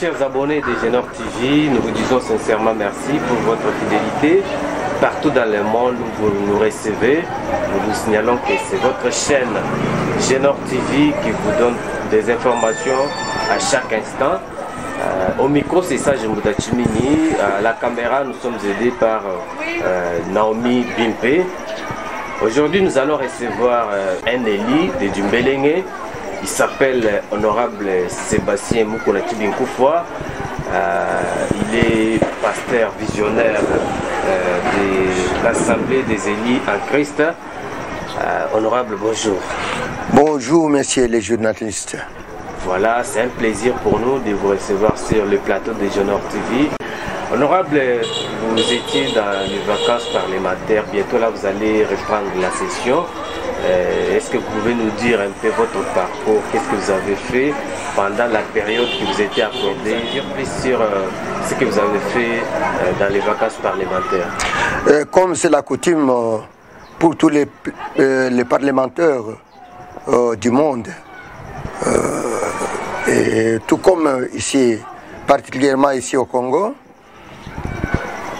chers abonnés de Genor TV, nous vous disons sincèrement merci pour votre fidélité. Partout dans le monde où vous nous recevez, nous vous signalons que c'est votre chaîne Genor TV qui vous donne des informations à chaque instant. Au micro, c'est ça, Mouda Chimini. À la caméra, nous sommes aidés par Naomi Bimpe. Aujourd'hui, nous allons recevoir un élu de Dumbelenge. Il s'appelle Honorable Sébastien Moukonati Binkoufwa. Il est pasteur visionnaire de l'Assemblée des élus en Christ. Honorable, bonjour. Bonjour, messieurs les journalistes. Voilà, c'est un plaisir pour nous de vous recevoir sur le plateau de Genor TV. Honorable, vous étiez dans les vacances parlementaires. Bientôt là, vous allez reprendre la session. Est-ce que vous pouvez nous dire un peu votre parcours? Qu'est-ce que vous avez fait pendant la période qui vous était accordée? Dire plus sur ce que vous avez fait dans les vacances parlementaires. Comme c'est la coutume pour tous les parlementaires du monde, et tout comme ici, particulièrement ici au Congo,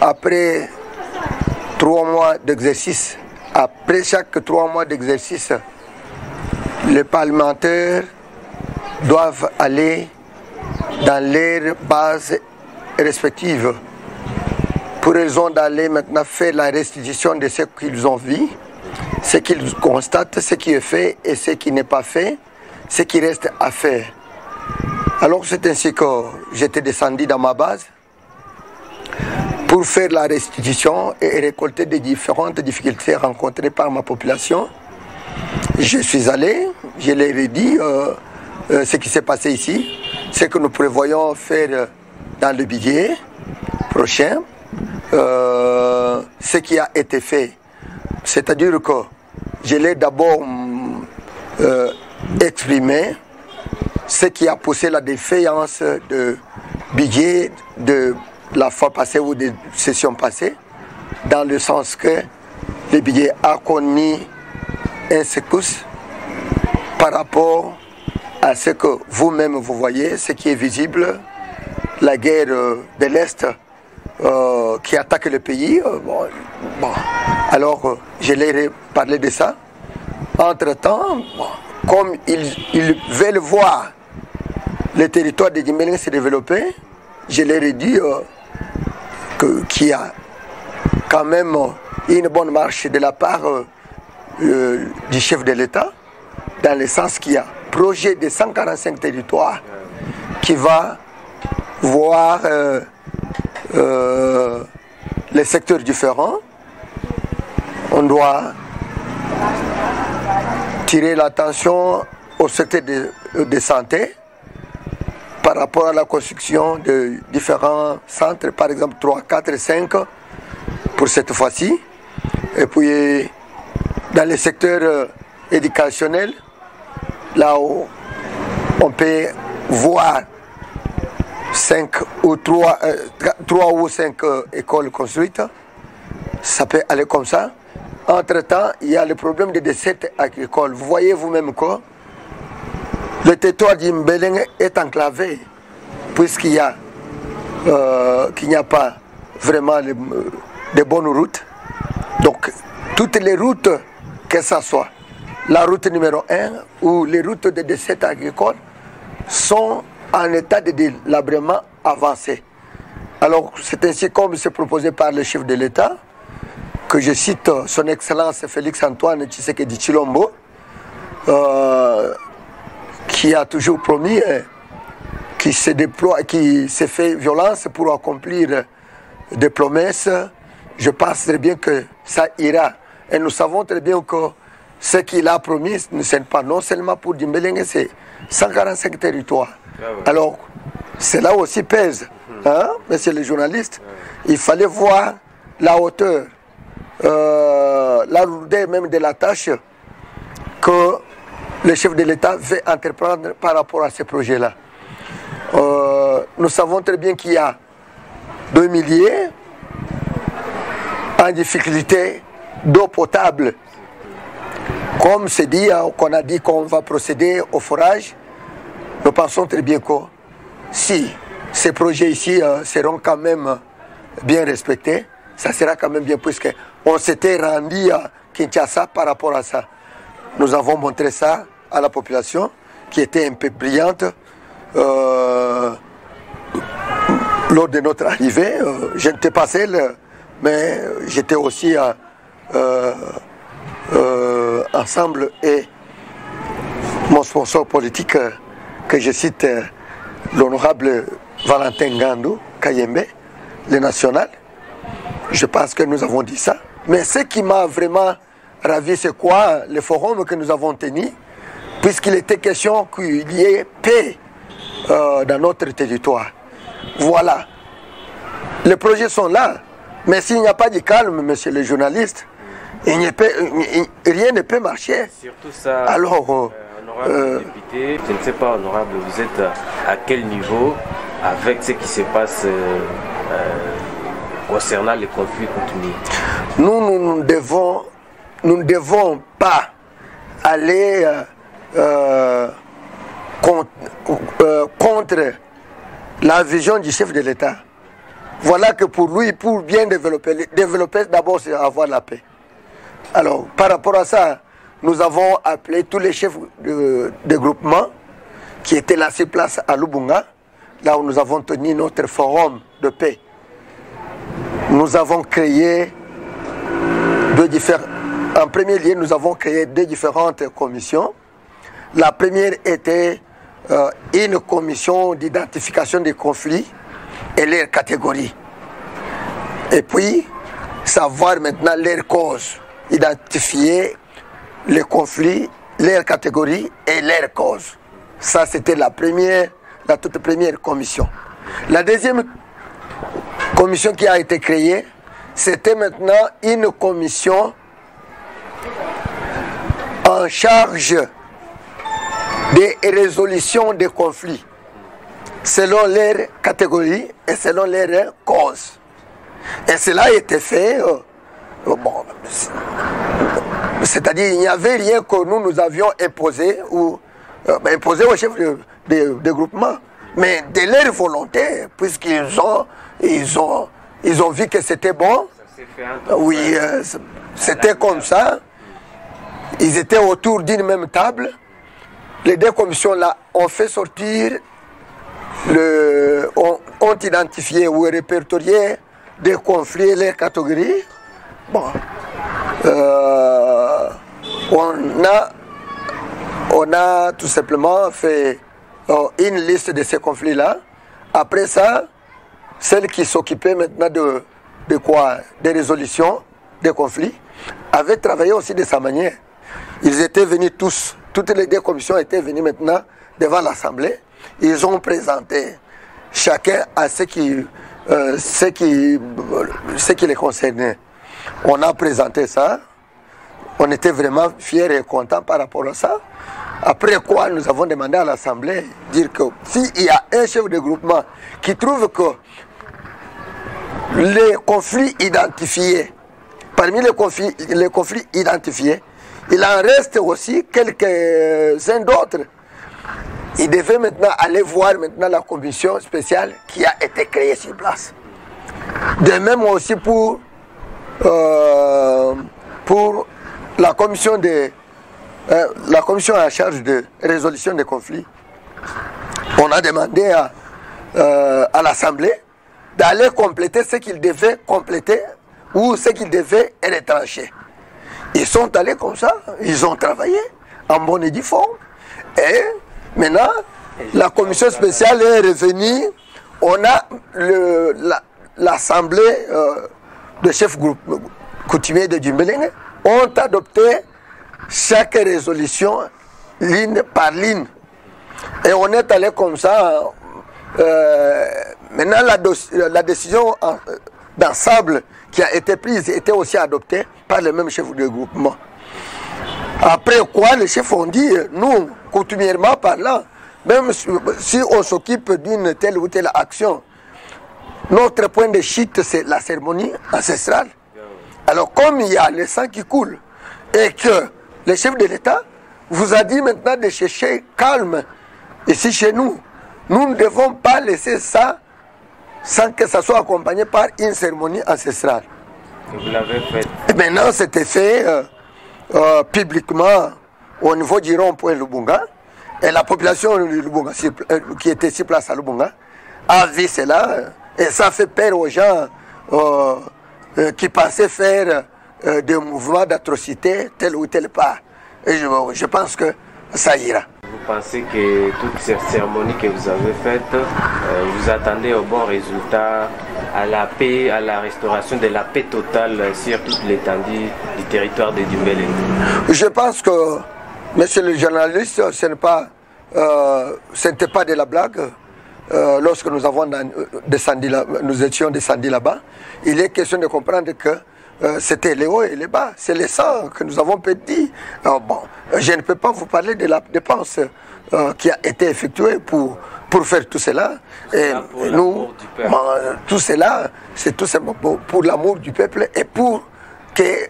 après 3 mois d'exercice, après chaque 3 mois d'exercice, les parlementaires doivent aller dans leurs bases respectives pour raison d'aller maintenant faire la restitution de ce qu'ils ont vu, ce qu'ils constatent, ce qui est fait et ce qui n'est pas fait, ce qui reste à faire. Alors c'est ainsi que j'étais descendu dans ma base pour faire la restitution et récolter des différentes difficultés rencontrées par ma population. Je suis allé, je leur ai dit ce qui s'est passé ici, ce que nous prévoyons faire dans le budget prochain, ce qui a été fait. C'est-à-dire que je l'ai d'abord exprimé ce qui a poussé la défaillance de budget de la fois passée ou des sessions passées, dans le sens que le budget a connu un secousse par rapport à ce que vous-même vous voyez, ce qui est visible, la guerre de l'Est qui attaque le pays. Alors, je leur ai parlé de ça. Entre-temps, comme ils veulent voir le territoire de Dumbelenge se développer, je leur ai dit qu'il y a quand même une bonne marche de la part du chef de l'État, dans le sens qu'il y a un projet de 145 territoires qui va voir les secteurs différents. On doit tirer l'attention au secteur de santé par rapport à la construction de différents centres, par exemple 3, 4, 5 pour cette fois-ci. Et puis dans le secteur éducationnel, là où on peut voir 3 ou 5 écoles construites, ça peut aller comme ça. Entre-temps, il y a le problème des dessertes agricoles. Vous voyez vous-même que le territoire de Dumbelenge est enclavé, puisqu'il n'y a pas vraiment de bonnes routes. Donc, toutes les routes, que ce soit la route numéro 1 ou les routes de dessertes agricoles, sont en état de délabrement avancé. Alors, c'est ainsi comme c'est proposé par le chef de l'État, que je cite son Excellence Félix-Antoine Tshisekedi Tshilombo, qui a toujours promis, qui se déploie, qui s'est fait violence pour accomplir des promesses. Je pense très bien que ça ira. Et nous savons très bien que ce qu'il a promis ne sert pas non seulement pour Dumbelenge, c'est 145 territoires. Alors, cela aussi pèse, hein, messieurs les journalistes. Il fallait voir la hauteur, la lourdeur même de la tâche que le chef de l'État veut entreprendre par rapport à ce projet-là. Nous savons très bien qu'il y a 2 milliers en difficulté d'eau potable. Comme c'est dit, qu'on a dit qu'on va procéder au forage, nous pensons très bien que si ces projets ici seront quand même bien respectés. Ça sera quand même bien, puisqu'on s'était rendu à Kinshasa par rapport à ça. Nous avons montré ça à la population, qui était un peu brillante. Lors de notre arrivée, je n'étais pas seul, mais j'étais aussi ensemble, et mon sponsor politique, que je cite, l'honorable Valentin Ngandou Kayembe, le national. Je pense que nous avons dit ça. Mais ce qui m'a vraiment ravi, c'est quoi? Le forum que nous avons tenu, puisqu'il était question qu'il y ait paix dans notre territoire. Voilà. Les projets sont là. Mais s'il n'y a pas de calme, monsieur le journaliste, rien ne peut marcher. Surtout ça, alors, honorable député, je ne sais pas, honorable, vous êtes à quel niveau avec ce qui se passe concernant les conflits coutumiers? Nous ne devons pas aller contre la vision du chef de l'État. Voilà que pour lui, pour bien développer d'abord, c'est avoir la paix. Alors, par rapport à ça, nous avons appelé tous les chefs de groupement qui étaient là sur place à Lubunga, là où nous avons tenu notre forum de paix. Nous avons créé en premier lieu, nous avons créé deux différentes commissions. La première était une commission d'identification des conflits et leurs catégories. Et puis, savoir maintenant leurs causes, identifier les conflits, leurs catégories et leurs causes. Ça, c'était la toute première commission. La deuxième commission qui a été créée, c'était maintenant une commission en charge des résolutions des conflits selon leurs catégories et selon leurs causes. Et cela a été fait, c'est-à-dire il n'y avait rien que nous avions imposé ou imposé aux chefs de groupement, mais de leur volonté, puisqu'ils ont vu que c'était bon. Oui, c'était comme ça. Ils étaient autour d'une même table. Les deux commissions-là ont fait sortir, ont identifié ou répertorié des conflits et les catégories. Bon, on a tout simplement fait une liste de ces conflits-là. Après ça, celle qui s'occupait maintenant de quoi? Des résolutions des conflits, avait travaillé aussi de sa manière. Ils étaient venus tous, toutes les deux commissions étaient venues maintenant devant l'Assemblée. Ils ont présenté chacun à ce qui les concernait. On a présenté ça. On était vraiment fiers et contents par rapport à ça. Après quoi, nous avons demandé à l'Assemblée de dire que s'il y a un chef de groupement qui trouve que les conflits identifiés, parmi les conflits identifiés, il en reste aussi quelques-uns d'autres. Il devait maintenant aller voir maintenant la commission spéciale qui a été créée sur place. De même aussi pour la commission en charge de résolution des conflits. On a demandé à l'Assemblée d'aller compléter ce qu'ils devaient compléter ou ce qu'ils devaient retrancher. Ils sont allés comme ça, ils ont travaillé en bonne et due forme. Et maintenant, la commission spéciale est revenue. On a l'Assemblée de chefs coutumiers de Dimbélé ont adopté chaque résolution ligne par ligne. Et on est allé comme ça. Maintenant, la décision d'ensemble qui a été prise était aussi adoptée par les mêmes chefs de groupement. Après quoi, les chefs ont dit, nous, coutumièrement parlant, même si on s'occupe d'une telle ou telle action, notre point de chute, c'est la cérémonie ancestrale. Alors, comme il y a le sang qui coule, et que le chef de l'État vous a dit maintenant de chercher calme ici chez nous, nous ne devons pas laisser ça sans que ça soit accompagné par une cérémonie ancestrale. Et vous l'avez fait. Et maintenant, c'était fait publiquement au niveau du rond-point Lubunga. Et la population de Lubunga, qui était sur place à Lubunga, a vu cela. Et ça fait peur aux gens qui pensaient faire des mouvements d'atrocité tel ou tel part. Et je pense que ça ira. Vous pensez que toutes ces cérémonies que vous avez faites, vous attendez au bon résultat, à la paix, à la restauration de la paix totale sur toute l'étendue du territoire de Dimbélé? Je pense que, monsieur le journaliste, ce n'était pas de la blague. Lorsque nous étions descendus là-bas, il est question de comprendre que c'était les hauts et les bas, c'est les sangs que nous avons perdu. Bon, je ne peux pas vous parler de la dépense qui a été effectuée pour faire tout cela. Et nous, tout cela, c'est tout simplement pour l'amour du peuple et pour que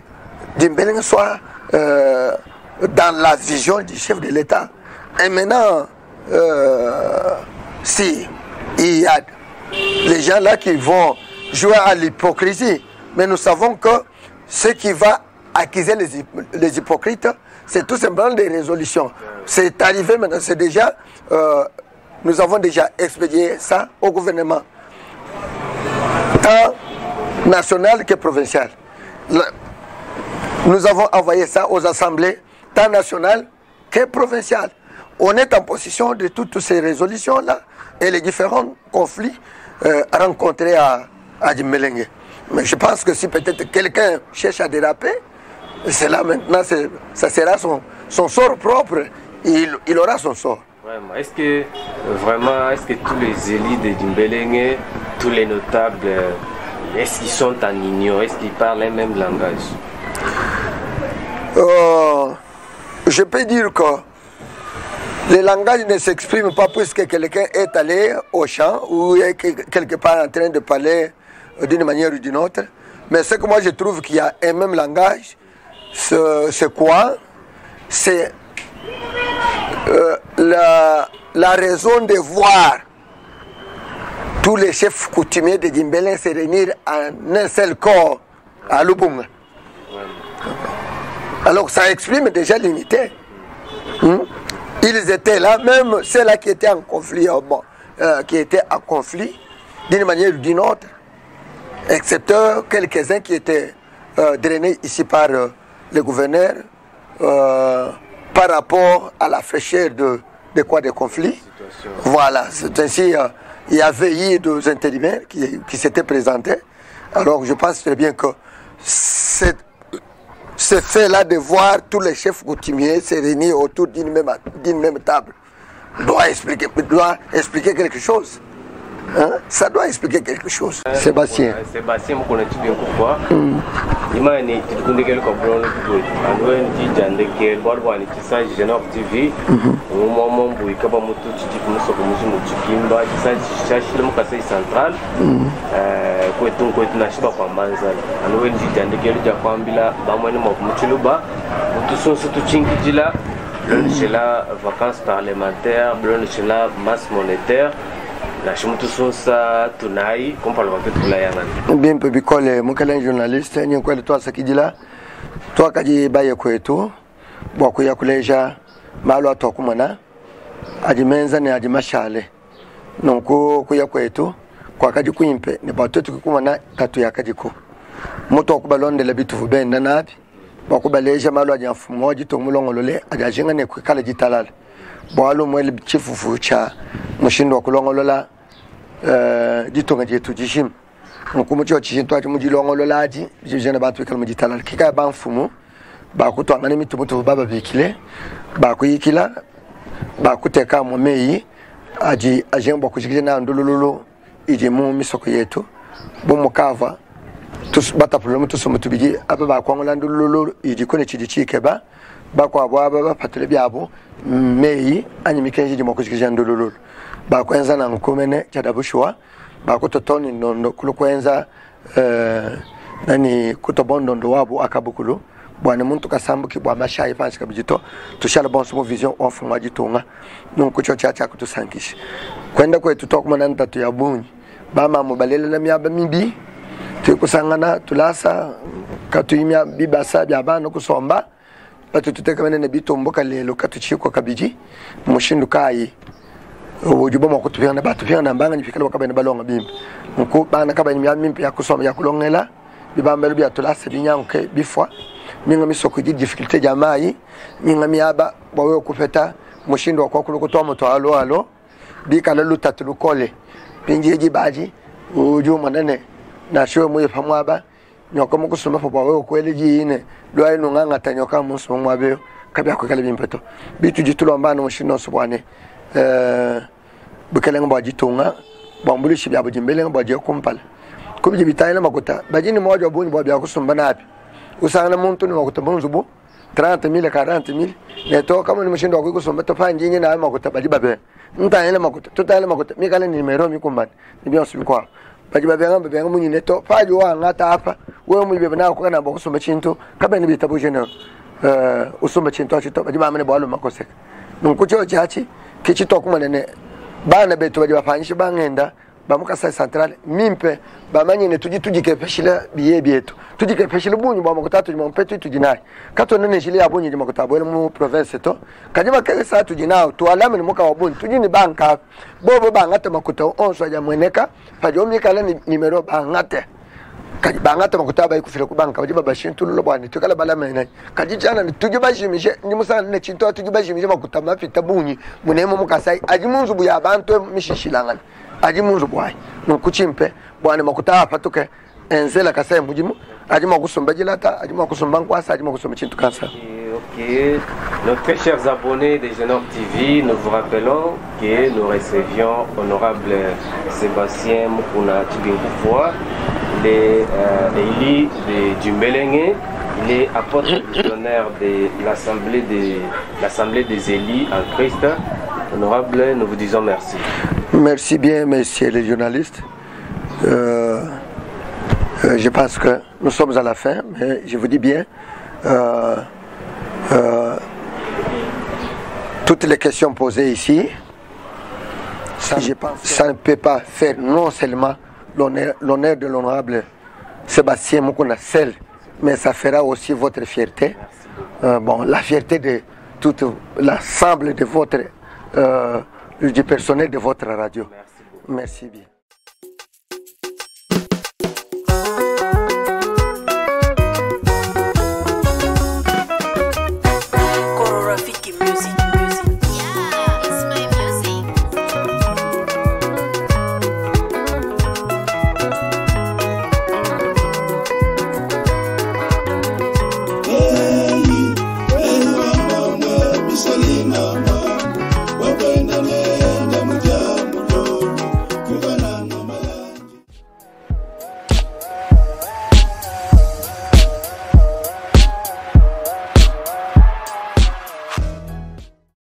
Dimbélé soit dans la vision du chef de l'État. Et maintenant, si il y a les gens là qui vont jouer à l'hypocrisie, mais nous savons que ce qui va accuser les hypocrites, c'est tout simplement des résolutions. C'est arrivé maintenant, c'est déjà, nous avons déjà expédié ça au gouvernement, tant national que provincial. Nous avons envoyé ça aux assemblées, tant nationales que provinciales. On est en possession de toutes ces résolutions-là et les différents conflits rencontrés à Dimbélé. Mais je pense que si peut-être quelqu'un cherche à déraper, c'est là maintenant, ça sera son sort propre. Il aura son sort. Vraiment. Est-ce que tous les élus de Dimbélé, tous les notables, est-ce qu'ils sont en union? Est-ce qu'ils parlent un même langage? Je peux dire que le langage ne s'exprime pas puisque quelqu'un est allé au champ ou est quelque part en train de parler d'une manière ou d'une autre. Mais ce que moi je trouve qu'il y a un même langage, c'est quoi? C'est la raison de voir tous les chefs coutumiers de Dimbélé se réunir en un seul corps à Lubunga. Alors ça exprime déjà l'unité. Ils étaient là, même ceux-là qui étaient en conflit, qui étaient en conflit d'une manière ou d'une autre, excepté quelques-uns qui étaient drainés ici par le gouverneur par rapport à la fraîcheur de conflits. Voilà, c'est ainsi, il y avait eu deux intérimaires qui s'étaient présentés. Alors je pense très bien que ce fait-là de voir tous les chefs coutumiers se réunir autour d'une même table doit expliquer quelque chose. Hein? Ça doit expliquer quelque chose. Sébastien. Sébastien, vous connaissez bien pourquoi? Imani, tu connais quelque chose alors tu dis que le bois ni qui s'agit de Génor TV. Au moment où il y a pas beaucoup de types de choses comme ça, Kimba, qui s'agit chercher le conseil central. Quoi tout quoi tu n'as pas quoi manzal. Alors tu dis que le Japon bila, bah moi ne m'en muchiluba. Tout ça surtout chingi là. C'est la vacances parlementaires, c'est la masse monétaire. La chumutu sonsa tunai kompalo wapetu layana. Bien peu bikole mukala journaliste ni kweli to asakijila to akaji baye kwetu bwa kuya kuleja malo atokumana ajimenza ni ajimashale nonko kuya kwetu kwa kaji kuimpe ni batotu kumana tatu yakajiko muto okubalonde la bitu benda nabi bwa kubaleja malo ajamfumo jito mulongolole ajajinga ne kwikala jitalala bwalo mwele chifufu cha mushindo wa kulongolola jitonga jetu jishim mukumu cho chishinto ati mujilongolola aji jijana bantu ikala mujitalala kika banfumu bakuto angane mitumutu baba bikile bakuyikila bakuteka mu meyi aji ajembo kujikije na ndululu ije mu misoko yetu bomukava tus batapulum tusumutubiji aba bakwangula ndululu ije kone chidichike bakwa baba patule byabo meyi anyimikenje jimo kujikije ndululu bakwenza na nkumene chadabushwa bakutotoni nondo kulukwenza nani kutobondo ndo wabo akabukulu bon ne muntu kasambu ki bwa mashai pansi kabijito tushala bonso vision of mwajitunga nunku chocha cha kutusankishi kwenda kwetu tokuma na ntatu ya bunyi bama mubalele na myaba mibi tukusangana tulasa katuimya bibasa byabana kusomba batu tuteka menene bitomboka lelo katuchiko kabiji mushindu kai ujubo makutupyana batu pyana mbanga nyifikala bakabene balonga bimbi nku bana kabene myamimpi ya kusoma ya kulongela bibambelo bya tulasa binyanke bifwa minga misoko di difficulté jamai minga miaba bawe kupeta mushindu kwa kulukutoa moto alo bikala lutatu lukole pinjeji baji uju manene na show mu yafamwaba nyoka mu kusoma fo bawe kwele jine lwa ino nganga tanyoka mu nsoma mwabe kabya ko kale bimpeto bitu jitulo mbana mushindu sobwane bukele ngba jitunga bambulishi bya bujimbele ngba je kumpala kubije bitayina makuta bajini moja obuni bwa bya kusumba napi usanga muntu ni makuta bonzubu 30,000 40,000 neto kama ni mushindo wa kusomba to panji nyina makuta baji babe ntayina makuta tutayina makuta mikale ni numero mikumbani ni bya subikwa baji babe ngamba munyi neto paji wa ngata hapa wewe mulibe na ko kana kusomba chinto kaba ni bitabu jena usomba chinto achito baji bamene bwalo makoseka nkucho chachi kichito kumanene bana betu baji bafanyisha bangenda bamukasa central mimpe bamanyine tujikepeshila biye byetu tujikepeshila bunyu bwa makutatu jimompetu tujinai kato nene shili abunyu jimakutabo mu province to kajima kesa tujinao tualame ni muka wabunyu tujini banka bobo bangate makuta onso ya mweneka pajomi kala ni numero bangate bangate makutaba ikufira ku banka bajiba bashintu lo bwani tukala balamene kajijana ni tujibashimishe ni musana ne chinto tujibashimishe makutama fita bunyu munemo mukasai ajimunzu buya abantu mishishilangana aji munzu bwai nukuchimpe bwana makuta patuke enzela kasai mujimu aji makusomba jilata aji makusomba nkwasa aji makusomba chintu kansa. Ok, nos très chers abonnés des Génor TV, nous vous rappelons que nous recevions honorable Sébastien Mukuna Tibingoufoua, élu du Mbelenge, il est apôtre visionnaire de l'Assemblée des élus en Christ. Honorable, nous vous disons merci. Merci bien, messieurs les journalistes. Je pense que nous sommes à la fin, mais je vous dis bien, toutes les questions posées ici, ça ne peut pas faire non seulement l'honneur de l'honorable Sébastien Mukuna seul, mais ça fera aussi votre fierté. Bon, la fierté de tout l'ensemble de votre du personnel de votre radio. Merci beaucoup. Merci bien.